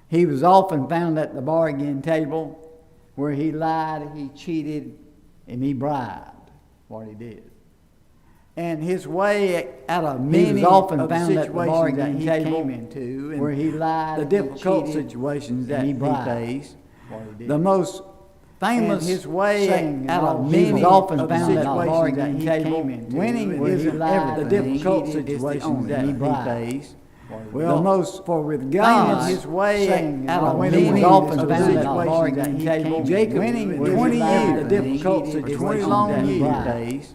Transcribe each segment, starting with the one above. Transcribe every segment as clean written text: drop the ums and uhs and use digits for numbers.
He was often found at the bargain table where he lied, he cheated, and he bribed what he did. And his way out of many often of found at the bargain table came into, and where he lied, the difficult situations that he faced. The most famous his way out of many often found at the bargain table. Winning isn't ever the difficult situations that he faced. Well, the most for with God, his way out of many often found at the bargain table. Jacob winning 20 years, the difficult situations 20 long years faced.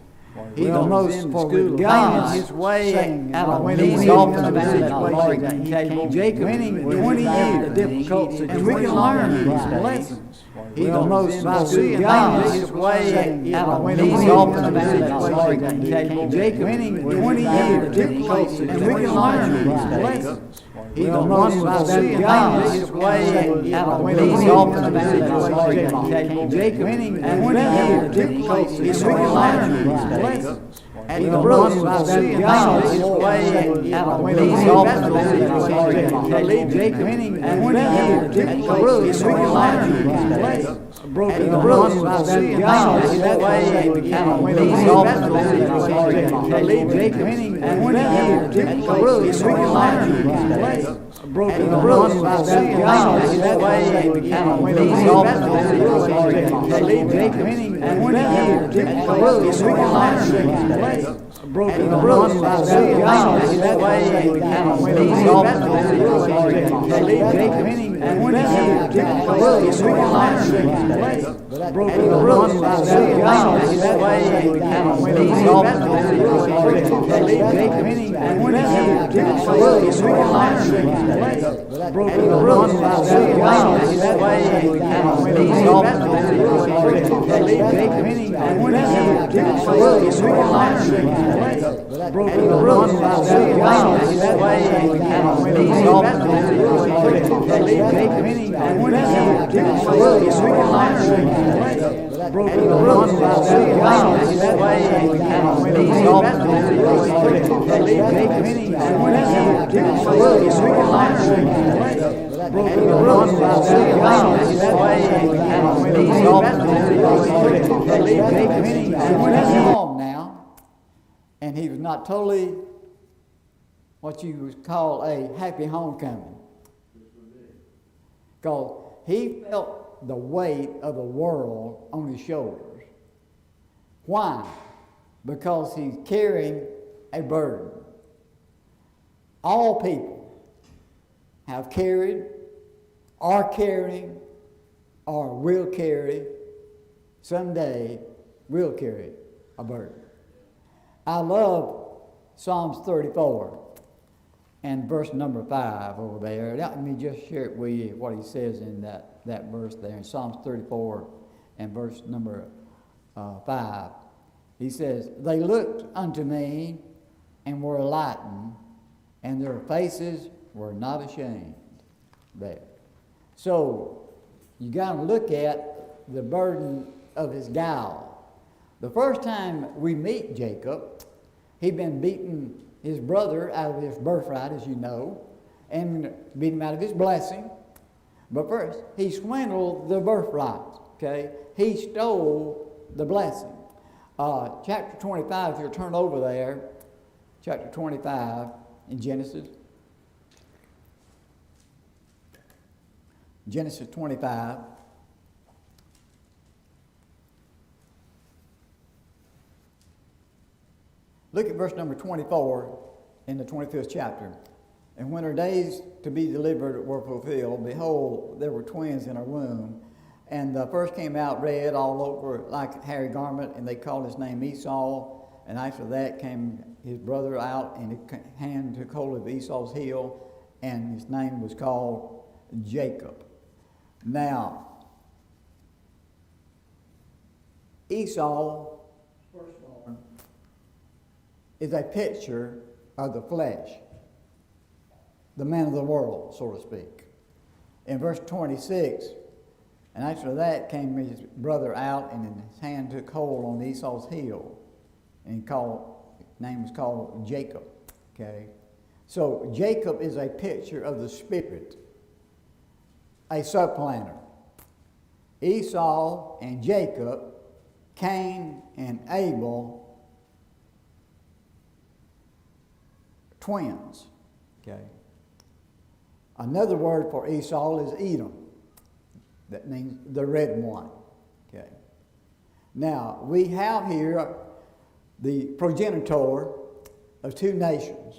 He the most for with God, his way out of many often found at the bargain table. Jacob winning 20 years, the difficult situations, and we can learn these lessons. He the most for God, his way out of many often found at the bargain table. Jacob winning 20 years, the difficult situations, and we can learn these lessons. He the most for God, his way out of many often found at the bargain table. Jacob winning 20 years, the difficult situations, and we can learn these lessons. And the most for God, his way out of many often found at the bargain table. Jacob winning 20 years, the difficult situations, and we can learn these lessons. And the most for God, his way out of many often found at the bargain table. Jacob winning 20 years, the difficult situations, and we can learn these lessons. And the most for God, his way out of many often found at the bargain table. Jacob winning 20 years, the difficult situations, and we can learn these lessons. And the most for God, his way out of many often found at the bargain table. Jacob winning 20 years, the difficult situations, and we can learn these lessons. And the most for God, his way out of many often found at the bargain table. Jacob winning 20 years, the difficult situations, and we can learn these lessons. And the most for God, his way out of many often found at the bargain table. Jacob winning 20 years, the difficult situations, and we can learn these lessons. And the most for God, his way out of many often found at the bargain table. Jacob winning 20 years, the difficult situations, and we can learn these lessons. And the most for God, his way out of many often found at the bargain table. Jacob winning 20 years, the difficult situations, and we can learn these lessons. And the most for God, his way out of many often found at the bargain table. Jacob winning 20 years. Now, and he was not totally what you would call a happy homecoming. Because he felt the weight of the world on his shoulders. Why? Because he's carrying a burden. All people have carried, are carrying, or will carry, someday will carry a burden. I love Psalms 34 and verse number 5 over there. Let me just share it with you what he says in that verse there in Psalms 34 and verse number 5. He says, "They looked unto me and were lightened, and their faces were not ashamed." There. So you got to look at the burden of his guile. The first time we meet Jacob, he'd been beating his brother out of his birthright, as you know, and beat him out of his blessing. But first, he swindled the birthright, okay? He stole the blessing. Chapter 25, if you'll turn over there, chapter 25 in Genesis. Genesis 25. Look at verse number 24 in the 25th chapter. "And when her days to be delivered were fulfilled, behold, there were twins in her womb. And the first came out red all over like a hairy garment, and they called his name Esau. And after that came his brother out, and his hand took hold of Esau's heel, and his name was called Jacob." Now, Esau, firstborn, is a picture of the flesh, the man of the world, so to speak. In verse 26, "And after that came his brother out, and his hand took hold on Esau's heel, and his name was called Jacob." Okay, so Jacob is a picture of the spirit. a supplanter. Esau and Jacob, Cain and Abel, twins. Okay. Another word for Esau is Edom. That means the red one. Okay. Now, we have here the progenitor of two nations,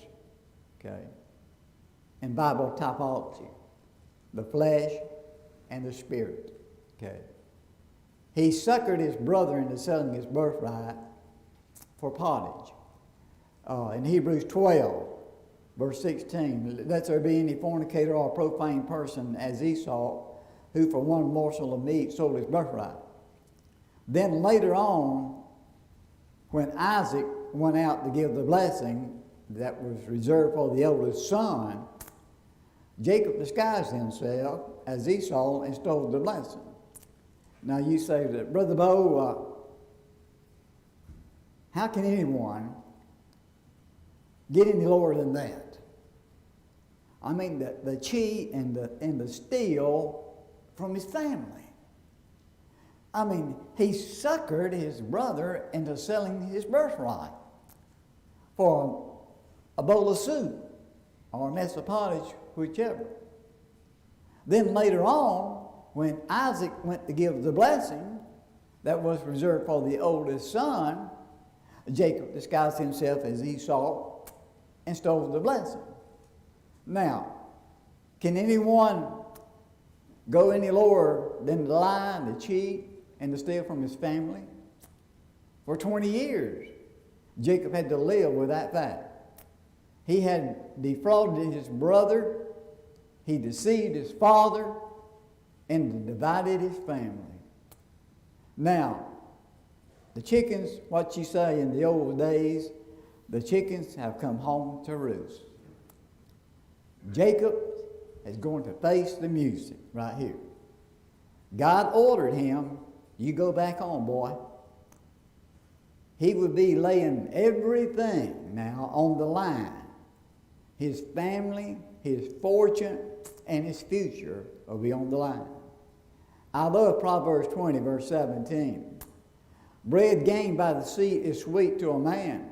okay, in Bible typology, the flesh and the spirit, okay. He succored his brother into selling his birthright for pottage. In Hebrews 12, verse 16, let there be any fornicator or profane person as Esau, who for one morsel of meat sold his birthright. Then later on, when Isaac went out to give the blessing that was reserved for the oldest son, Jacob disguised himself as Esau and stole the blessing. Now you say that, Brother Bo, how can anyone get any lower than that? I mean, the cheat and the steal from his family. I mean, he suckered his brother into selling his birthright for a bowl of soup or a mess of pottage, whichever. Then later on, when Isaac went to give the blessing that was reserved for the oldest son, Jacob disguised himself as Esau and stole the blessing. Now, can anyone go any lower than the lie, the cheat, and to steal from his family? For 20 years, Jacob had to live with that fact. He had defrauded his brother, he deceived his father, and divided his family. Now, the chickens, what you say in the old days, the chickens have come home to roost. Jacob is going to face the music right here. God ordered him, you go back home, boy. He would be laying everything now on the line. His family, his fortune, and his future will be on the line. I love Proverbs 20, verse 17. Bread gained by the deceit is sweet to a man,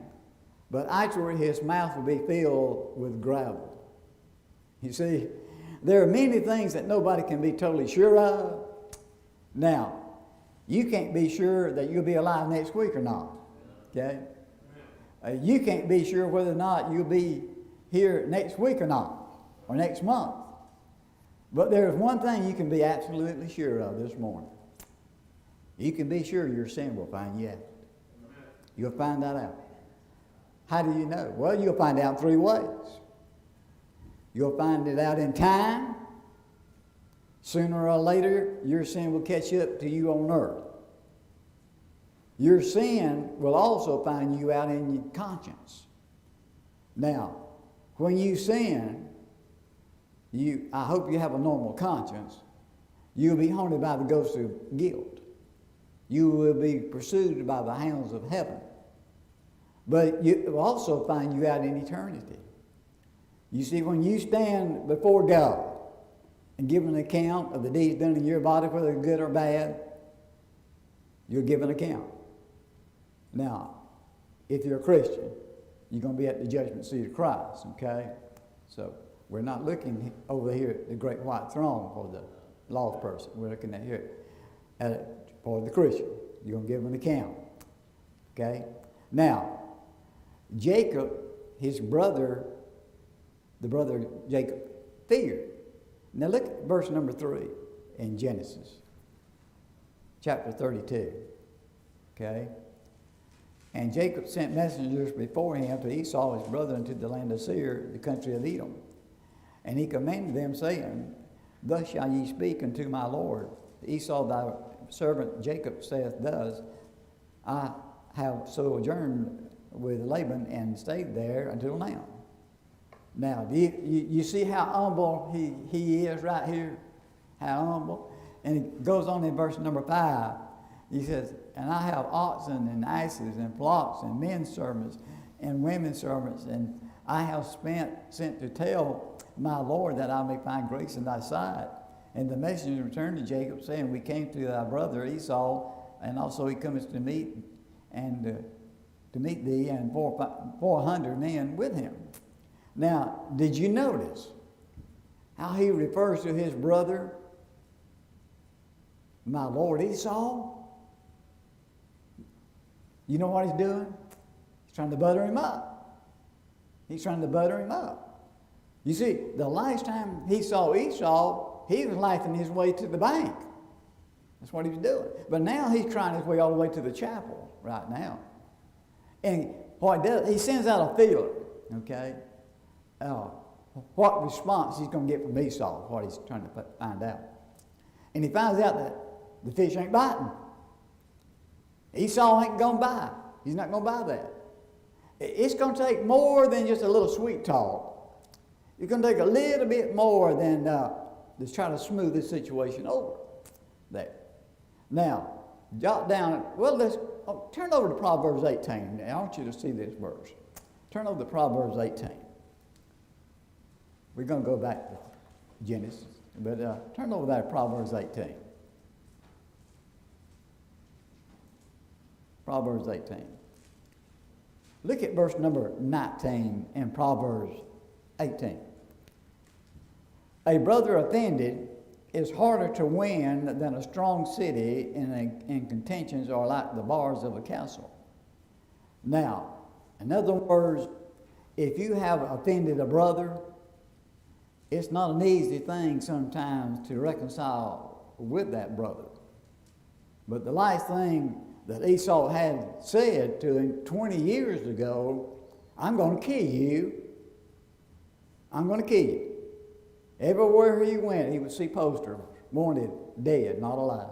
but afterward his mouth will be filled with gravel. You see, there are many things that nobody can be totally sure of. Now, you can't be sure that you'll be alive next week or not. Okay? You can't be sure whether or not you'll be here next week or not, or next month. But there's one thing you can be absolutely sure of this morning. You can be sure your sin will find you out. You'll find that out. How do you know? Well, you'll find out 3 ways. You'll find it out in time. Sooner or later, your sin will catch up to you on earth. Your sin will also find you out in your conscience. Now, when you sin, I hope you have a normal conscience. You'll be haunted by the ghost of guilt. You will be pursued by the hounds of heaven. But it will also find you out in eternity. You see, when you stand before God and give an account of the deeds done in your body, whether good or bad, you'll give an account. Now, if you're a Christian, you're going to be at the judgment seat of Christ, okay? So we're not looking over here at the great white throne for the lost person. We're looking at here for the Christian. You're going to give an account, okay? Now, Jacob, his brother, the brother Jacob, feared. Now look at verse number 3 in Genesis, chapter 32, okay? And Jacob sent messengers before him to Esau his brother into the land of Seir, the country of Edom. And he commanded them, saying, Thus shall ye speak unto my Lord. Esau thy servant Jacob saith thus, I have sojourned with Laban and stayed there until now. Now, do you see how humble he is right here? How humble? And it goes on in verse number 5. He says, And I have oxen and asses and flocks and men servants and women servants, and I have sent to tell my Lord that I may find grace in thy sight. And the messenger returned to Jacob, saying, we came to thy brother Esau, and also he cometh to meet thee, and 400 men with him. Now, did you notice how he refers to his brother, my Lord Esau? You know what he's doing? He's trying to butter him up. He's trying to butter him up. You see, the last time he saw Esau, he was laughing his way to the bank. That's what he was doing. But now he's trying his way all the way to the chapel right now. And what he does, he sends out a feeler, okay? What response he's going to get from Esau, what he's trying to find out. And he finds out that the fish ain't biting. Esau ain't going to bite. He's not going to buy that. It's going to take more than just a little sweet talk. It's going to take a little bit more than just try to smooth this situation over there. Now, jot down, turn over to Proverbs 18. Now, I want you to see this verse. Turn over to Proverbs 18. We're going to go back to Genesis, but turn over there to Proverbs 18. Proverbs 18. Look at verse number 19 in Proverbs 18. A brother offended is harder to win than a strong city, and contentions are like the bars of a castle. Now, in other words, if you have offended a brother, it's not an easy thing sometimes to reconcile with that brother. But the last thing that Esau had said to him 20 years ago, I'm going to kill you. I'm going to kill you. Everywhere he went, he would see posters, wanted, dead, not alive.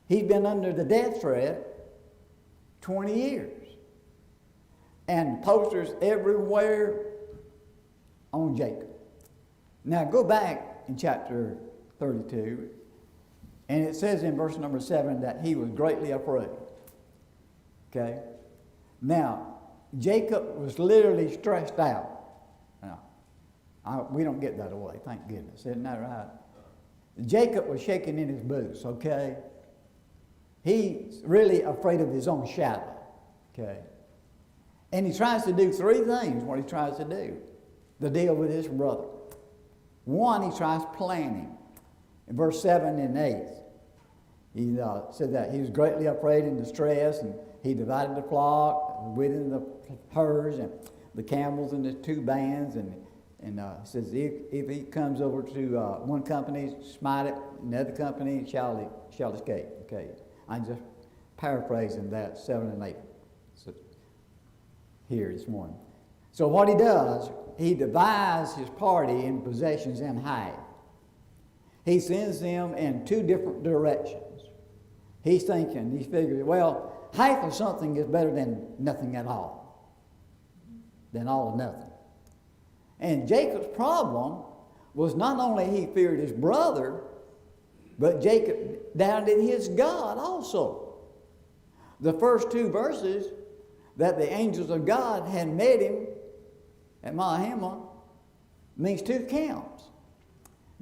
He'd been under the death threat 20 years. And posters everywhere on Jacob. Now go back in chapter 32, and it says in verse number 7 that he was greatly afraid. Okay? Now, Jacob was literally stressed out. Now, we don't get that away, thank goodness. Isn't that right? Jacob was shaking in his boots, okay? He's really afraid of his own shadow, okay? And he tries to do three things, what he tries to do to deal with his brother. One, he tries planning. In verse 7 and 8, he said that he was greatly afraid and distressed, and he divided the flock within the herds and the camels into two bands, and says if he comes over to one company, smite it, another company shall escape. Okay, I'm just paraphrasing that 7 and 8 here this morning. So what he does, he divides his party in possessions in half. He sends them in two different directions. He's thinking, he figures, well, half of something is better than nothing at all, than all or nothing. And Jacob's problem was not only he feared his brother, but Jacob doubted his God also. The first two verses that the angels of God had met him at Mahama means two camps.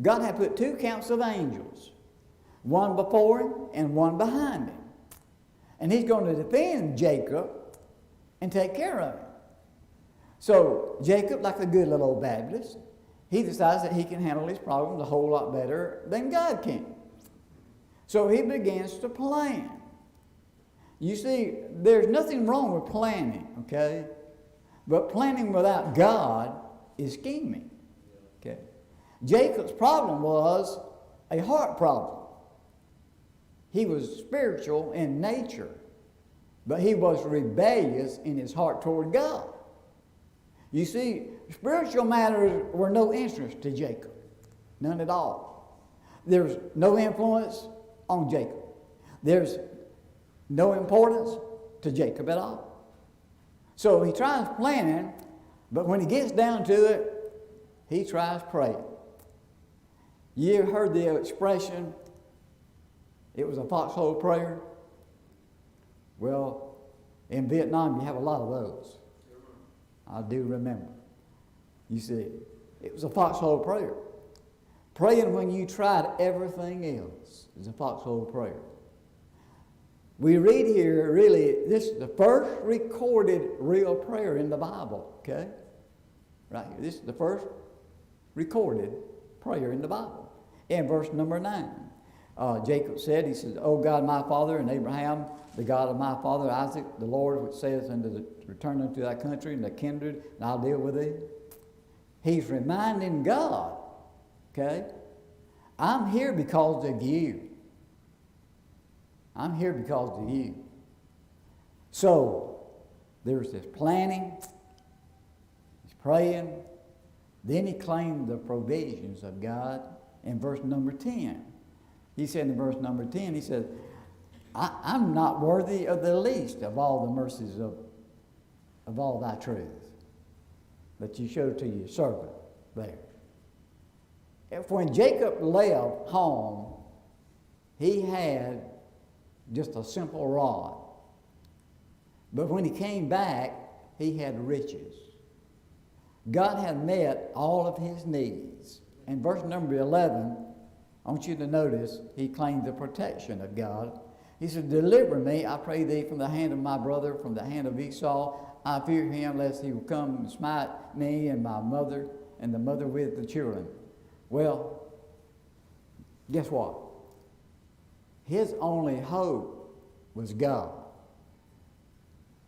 God had put two camps of angels, one before him and one behind him. And he's going to defend Jacob and take care of him. So Jacob, like a good little old Baptist, he decides that he can handle his problems a whole lot better than God can. So he begins to plan. You see, there's nothing wrong with planning, okay? But planning without God is scheming, okay? Jacob's problem was a heart problem. He was spiritual in nature, but he was rebellious in his heart toward God. You see, spiritual matters were no interest to Jacob. None at all. There's no influence on Jacob. There's no importance to Jacob at all. So he tries planning, but when he gets down to it, he tries praying. You ever heard the expression, it was a foxhole prayer? Well, in Vietnam, you have a lot of those. I do remember. You see, it was a foxhole prayer. Praying when you tried everything else is a foxhole prayer. We read here, really, this is the first recorded real prayer in the Bible, okay? Right here. This is the first recorded prayer in the Bible. In verse number 9, Jacob said, he says, O God, my father, and Abraham, the God of my father Isaac, the Lord which says return unto thy country and thy kindred, and I'll deal with thee. He's reminding God, okay, I'm here because of you. I'm here because of you. So, there's this planning, he's praying, then he claimed the provisions of God in verse number 10. He said in verse number 10, he said, I'm not worthy of the least of all the mercies of all thy truth that you showed to your servant there. When Jacob left home, he had just a simple rod. But when he came back, he had riches. God had met all of his needs. In verse number 11, I want you to notice, he claimed the protection of God. He said, deliver me, I pray thee, from the hand of my brother, from the hand of Esau. I fear him, lest he will come and smite me and my mother, and the mother with the children. Well, guess what? His only hope was God.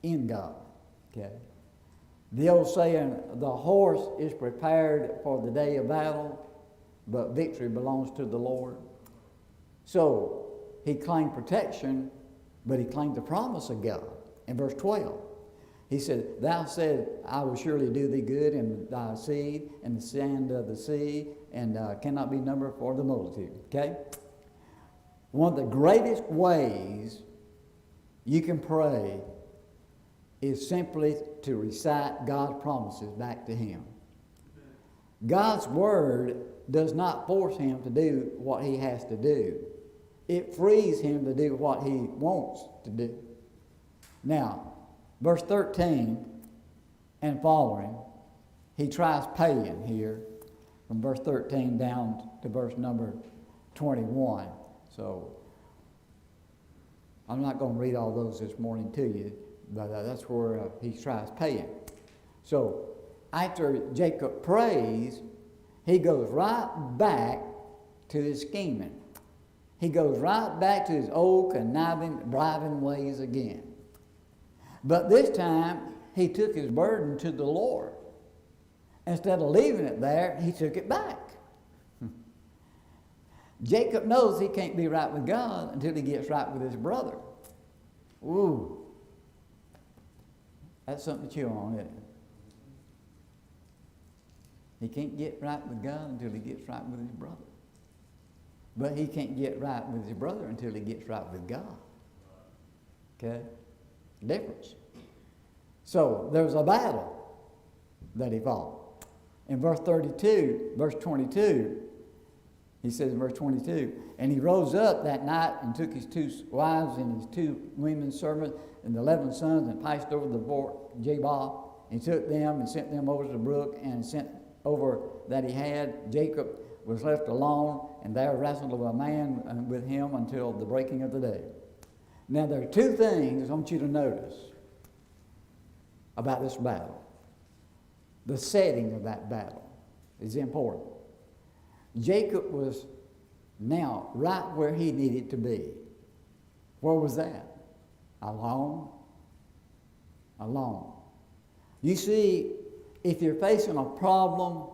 In God. Okay? The old saying, the horse is prepared for the day of battle, but victory belongs to the Lord. So, he claimed protection, but he claimed the promise of God. In verse 12, he said, thou said, I will surely do thee good in thy seed, and the sand of the sea, and cannot be numbered for the multitude. Okay? One of the greatest ways you can pray is simply to recite God's promises back to him. God's word does not force him to do what he has to do. It frees him to do what he wants to do. Now, verse 13 and following, he tries paying here from verse 13 down to verse number 21. So, I'm not going to read all those this morning to you, but that's where he tries paying. So, after Jacob prays, he goes right back to his scheming. He goes right back to his old conniving, bribing ways again. But this time, he took his burden to the Lord. Instead of leaving it there, he took it back. Jacob knows he can't be right with God until he gets right with his brother. Ooh. That's something to chew on, isn't it? He can't get right with God until he gets right with his brother. But he can't get right with his brother until he gets right with God. Okay? Difference. So, there's a battle that he fought. In verse 22, he says in verse 22, and he rose up that night and took his 2 wives and his 2 women servants and the 11 sons and passed over the brook Jabbok. He took them and sent them over to the brook and sent over that he had. Jacob was left alone, and there wrestled a man with him until the breaking of the day. Now, there are 2 things I want you to notice about this battle. The setting of that battle is important. Jacob was now right where he needed to be. Where was that? Alone. Alone. You see, if you're facing a problem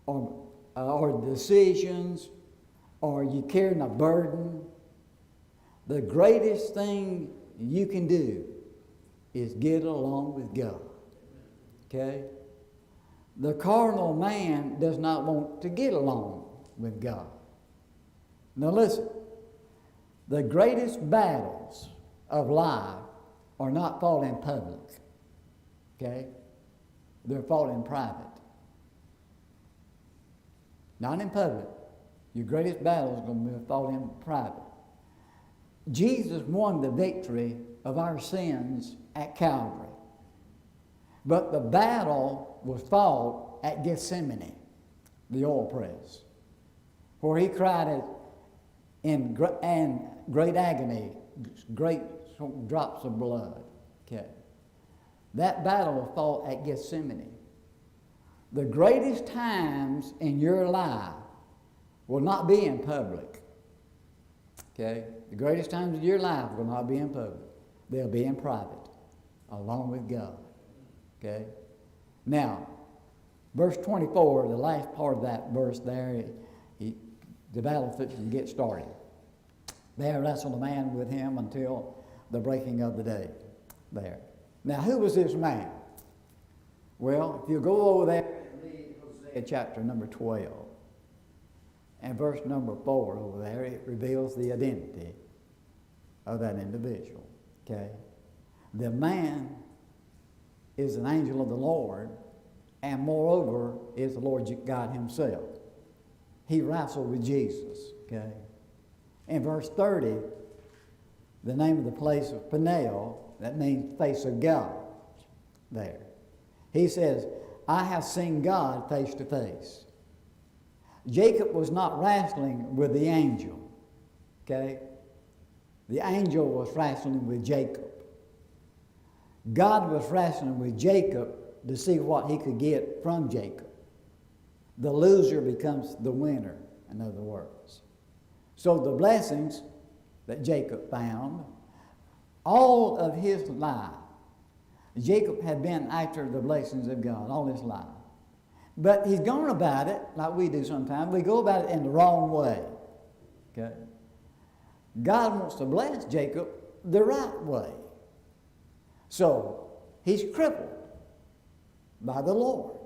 or decisions, or you're carrying a burden, the greatest thing you can do is get along with God. Okay? The carnal man does not want to get along with God. Now listen, the greatest battles of life are not fought in public. Okay? They're fought in private. Not in public. Your greatest battle is going to be fought in private. Jesus won the victory of our sins at Calvary. But the battle was fought at Gethsemane, the oil press. where he cried in great agony, great drops of blood. Okay. That battle was fought at Gethsemane. The greatest times in your life will not be in public. Okay? The greatest times of your life will not be in public. They'll be in private, along with God. Okay? Now, verse 24, the last part of that verse there, the battle fixes to get started. There wrestled a man with him until the breaking of the day. There. Now, who was this man? Well, if you go over there and read Hosea chapter number 12, and verse number 4 over there, it reveals the identity of that individual. Okay? The man is an angel of the Lord, and moreover is the Lord God himself. He wrestled with Jesus. Okay? In verse 30, the name of the place of Peniel, that means face of God, there. He says, I have seen God face to face. Jacob was not wrestling with the angel. Okay? The angel was wrestling with Jacob. God was wrestling with Jacob to see what he could get from Jacob. The loser becomes the winner, in other words. So the blessings that Jacob found, all of his life, Jacob had been after the blessings of God all his life. But he's gone about it like we do sometimes. We go about it in the wrong way. Okay? God wants to bless Jacob the right way. So he's crippled by the Lord.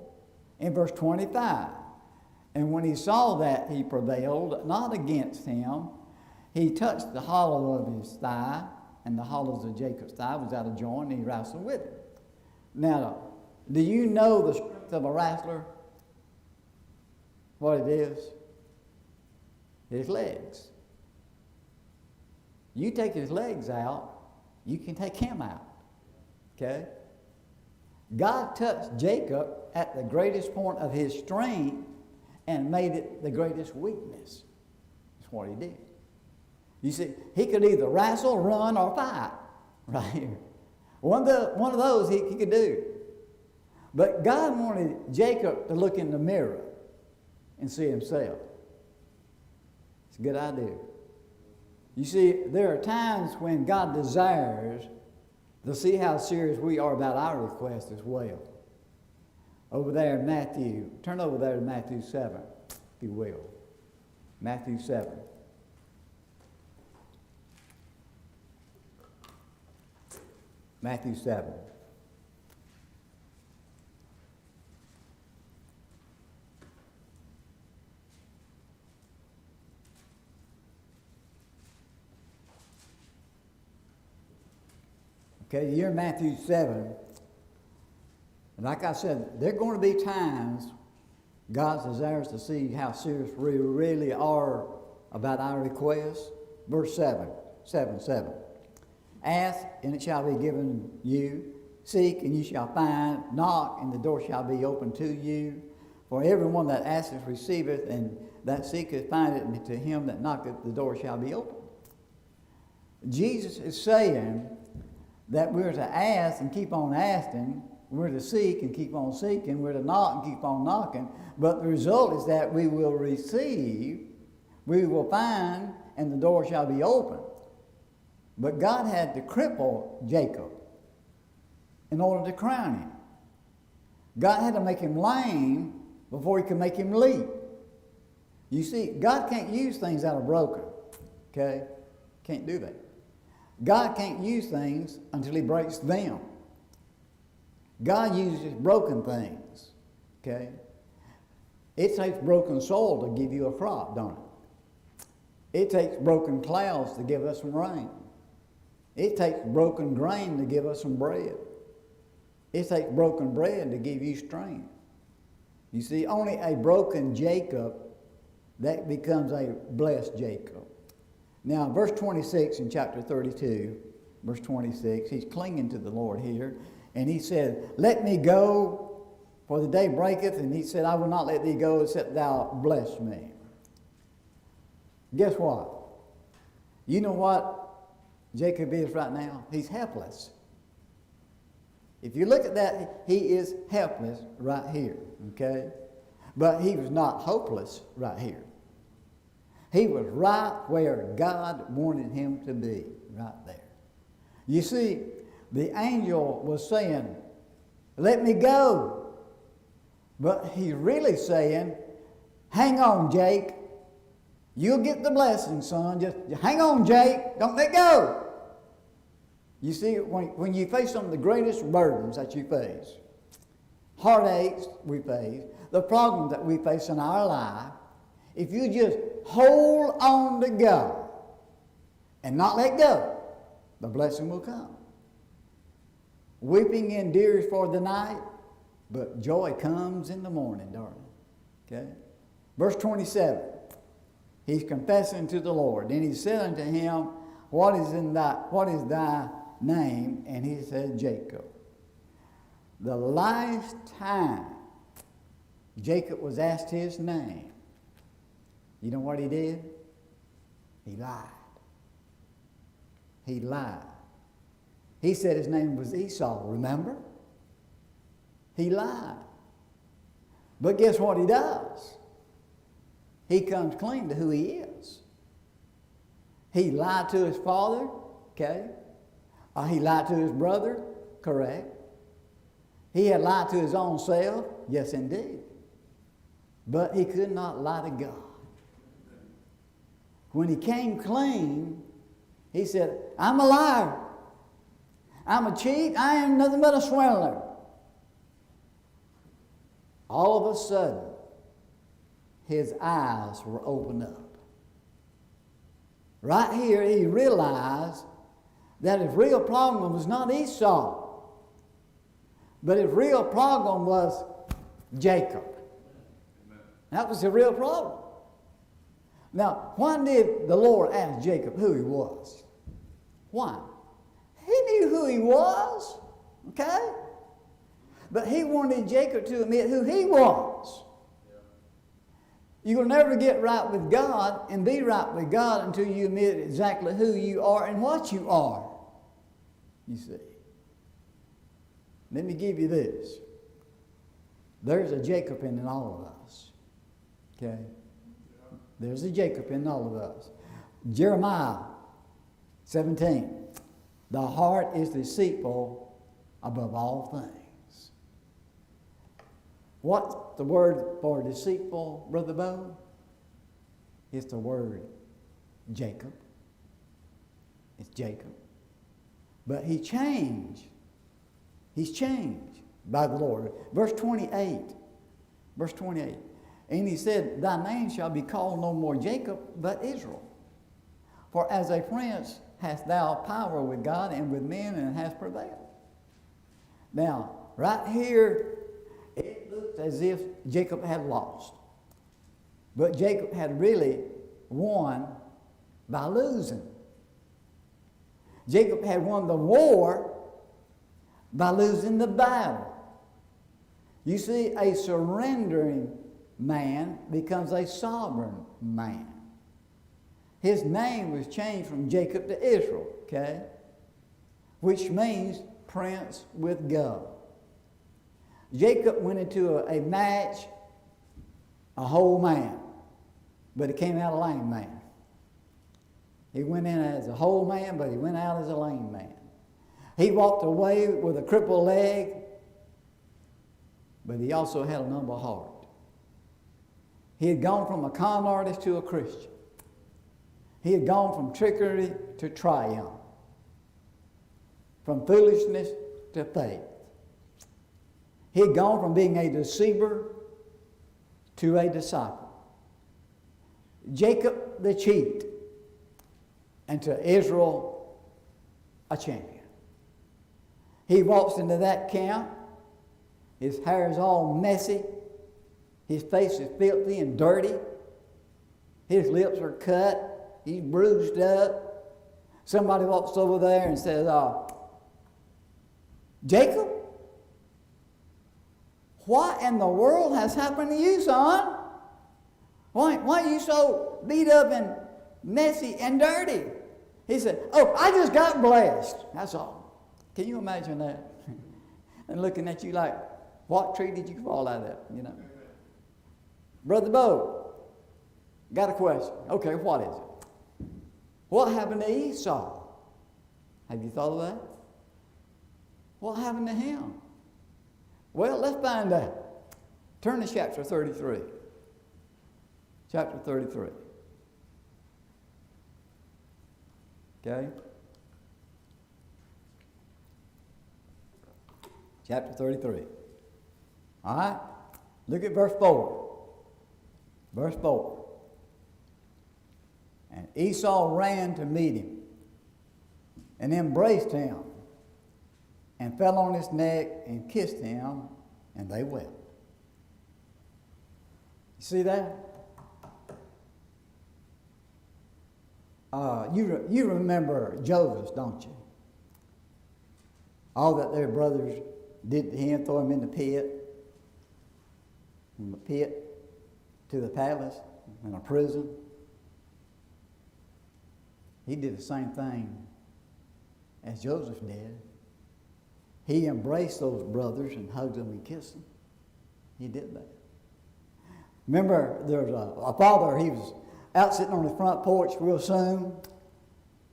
In verse 25, and when he saw that he prevailed not against him, he touched the hollow of his thigh, and the hollows of Jacob's thigh was out of joint, and he wrestled with it. Now, do you know the strength of a wrestler? What it is? His legs. You take his legs out, you can take him out. Okay? God touched Jacob at the greatest point of his strength and made it the greatest weakness. That's what he did. You see, he could either wrestle, run, or fight. Right here. One of those he could do. But God wanted Jacob to look in the mirror and see himself. It's a good idea. You see, there are times when God desires to see how serious we are about our request as well. Over there in Matthew, turn over there to Matthew 7, if you will. Matthew 7. Matthew 7. Okay, you're in Matthew 7. And like I said, there are going to be times God desires to see how serious we really are about our requests. Verse 7. Ask, and it shall be given you. Seek, and you shall find. Knock, and the door shall be opened to you. For everyone that asketh receiveth, and that seeketh findeth, and to him that knocketh the door shall be opened. Jesus is saying that we're to ask and keep on asking. We're to seek and keep on seeking. We're to knock and keep on knocking. But the result is that we will receive, we will find, and the door shall be opened. But God had to cripple Jacob in order to crown him. God had to make him lame before he could make him leap. You see, God can't use things that are broken. Okay? Can't do that. God can't use things until he breaks them. God uses broken things. Okay? It takes broken soil to give you a crop, don't it? It takes broken clouds to give us some rain. It takes broken grain to give us some bread. It takes broken bread to give you strength. You see, only a broken Jacob, that becomes a blessed Jacob. Now, verse 26 in chapter 32, verse 26, he's clinging to the Lord here. And he said, let me go, for the day breaketh. And he said, I will not let thee go, except thou bless me. Guess what? You know what Jacob is right now? He's helpless. If you look at that, he is helpless right here, okay? But he was not hopeless right here. He was right where God wanted him to be, right there. You see, the angel was saying, let me go. But he's really saying, hang on, Jake. You'll get the blessing, son. Just hang on, Jake. Don't let go. You see, when you face some of the greatest burdens that you face, heartaches we face, the problems that we face in our life, if you just hold on to God and not let go, the blessing will come. Weeping endures for the night, but joy comes in the morning, darling. Okay? Verse 27. He's confessing to the Lord. Then he said unto him, what is thy name? And he said, Jacob. The last time Jacob was asked his name, you know what he did? He lied. He lied. He said his name was Esau, remember? He lied. But guess what he does? He comes clean to who he is. He lied to his father, okay? He lied to his brother, correct? He had lied to his own self, yes indeed. But he could not lie to God. When he came clean, he said, I'm a liar. I'm a cheat. I am nothing but a swindler. All of a sudden, his eyes were opened up. Right here, he realized that his real problem was not Esau, but his real problem was Jacob. That was the real problem. Now, why did the Lord ask Jacob who he was? Why? He knew who he was, okay? But he wanted Jacob to admit who he was. You'll never get right with God and be right with God until you admit exactly who you are and what you are. You see. Let me give you this. There's a Jacob in all of us. Okay? There's a Jacob in all of us. Jeremiah 17. The heart is deceitful above all things. What's the word for deceitful, Brother Bo? It's the word Jacob. It's Jacob. But he changed. He's changed by the Lord. Verse 28. Verse 28. And he said, thy name shall be called no more Jacob, but Israel. For as a prince hast thou power with God and with men, and hast prevailed. Now, right here, it looks as if Jacob had lost. But Jacob had really won by losing. Jacob had won the war by losing the battle. You see, a surrendering man becomes a sovereign man. His name was changed from Jacob to Israel, okay? Which means prince with God. Jacob went into a match, a whole man, but he came out a lame man. He went in as a whole man, but he went out as a lame man. He walked away with a crippled leg, but he also had a humble heart. He had gone from a con artist to a Christian. He had gone from trickery to triumph, from foolishness to faith. He had gone from being a deceiver to a disciple. Jacob the cheat, and to Israel a champion. He walks into that camp. His hair is all messy. His face is filthy and dirty. His lips are cut. He's bruised up. Somebody walks over there and says, Jacob, what in the world has happened to you, son? Why are you so beat up messy and dirty. He said, oh, I just got blessed. That's all. Can you imagine that? And looking at you like, what tree did you fall out of, you know? Brother Bo, got a question. Okay, what is it? What happened to Esau? Have you thought of that? What happened to him? Well, let's find out. Turn to chapter 33. Chapter 33. Okay? Chapter 33. All right? Look at verse 4. Verse 4. And Esau ran to meet him and embraced him and fell on his neck and kissed him, and they wept. You see that? You remember Joseph, don't you? All that their brothers did to him, throw him in the pit, from the pit to the palace, in a prison. He did the same thing as Joseph did. He embraced those brothers and hugged them and kissed them. He did that. Remember, there was a father, he was out sitting on the front porch real soon,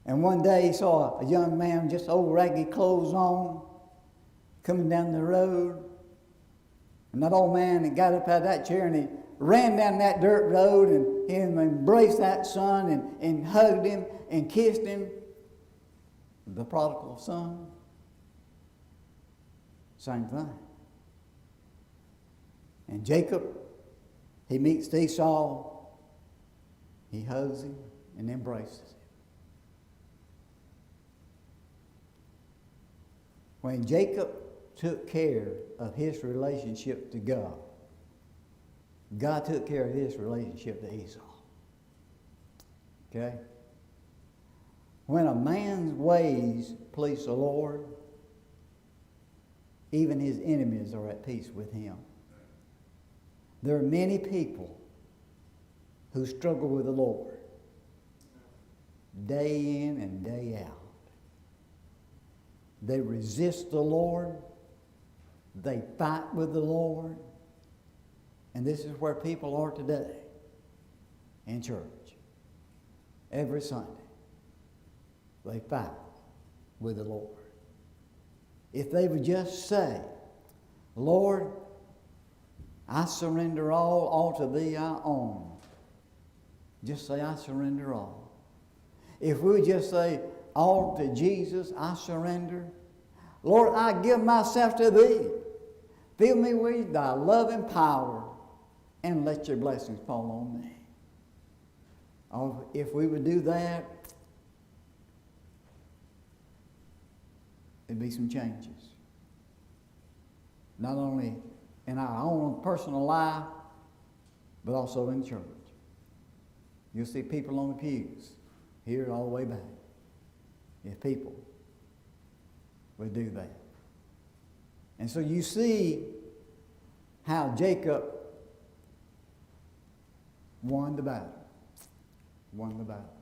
and one day he saw a young man, just old raggedy clothes on, coming down the road. And that old man, he got up out of that chair and he ran down that dirt road and he embraced that son and hugged him and kissed him. The prodigal son, same thing. And Jacob, he meets Esau, he hugs him and embraces him. When Jacob took care of his relationship to God, God took care of his relationship to Esau. Okay? When a man's ways please the Lord, even his enemies are at peace with him. There are many people who struggle with the Lord day in and day out. They resist the Lord. They fight with the Lord. And this is where people are today in church. Every Sunday, they fight with the Lord. If they would just say, Lord, I surrender all to Thee I own. Just say, I surrender all. If we would just say, all to Jesus I surrender. Lord, I give myself to Thee. Fill me with Thy love and power, and let Your blessings fall on me. Oh, if we would do that, there'd be some changes. Not only in our own personal life, but also in church. You'll see people on the pews, here all the way back, if people would do that. And so you see how Jacob won the battle. Won the battle.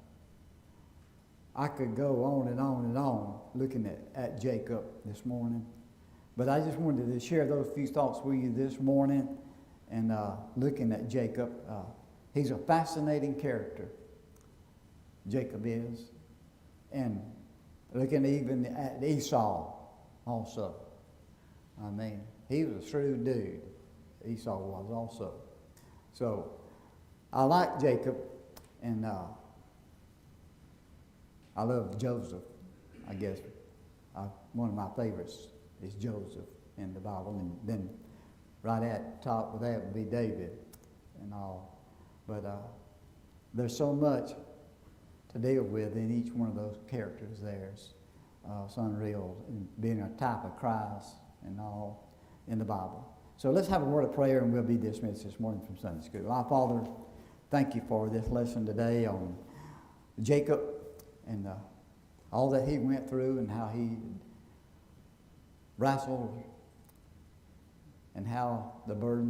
I could go on and on and on looking at Jacob this morning. But I just wanted to share those few thoughts with you this morning. And looking at Jacob, he's a fascinating character. Jacob is. And looking even at Esau also. I mean, he was a shrewd dude. Esau was also. So, I like Jacob, and I love Joseph, I guess. One of my favorites is Joseph in the Bible, and then right at the top of that would be David and all. But there's so much to deal with in each one of those characters there. It's unreal, and being a type of Christ and all in the Bible. So let's have a word of prayer, and we'll be dismissed this morning from Sunday school. Our Father, thank You for this lesson today on Jacob and all that he went through and how he wrestled and how the burden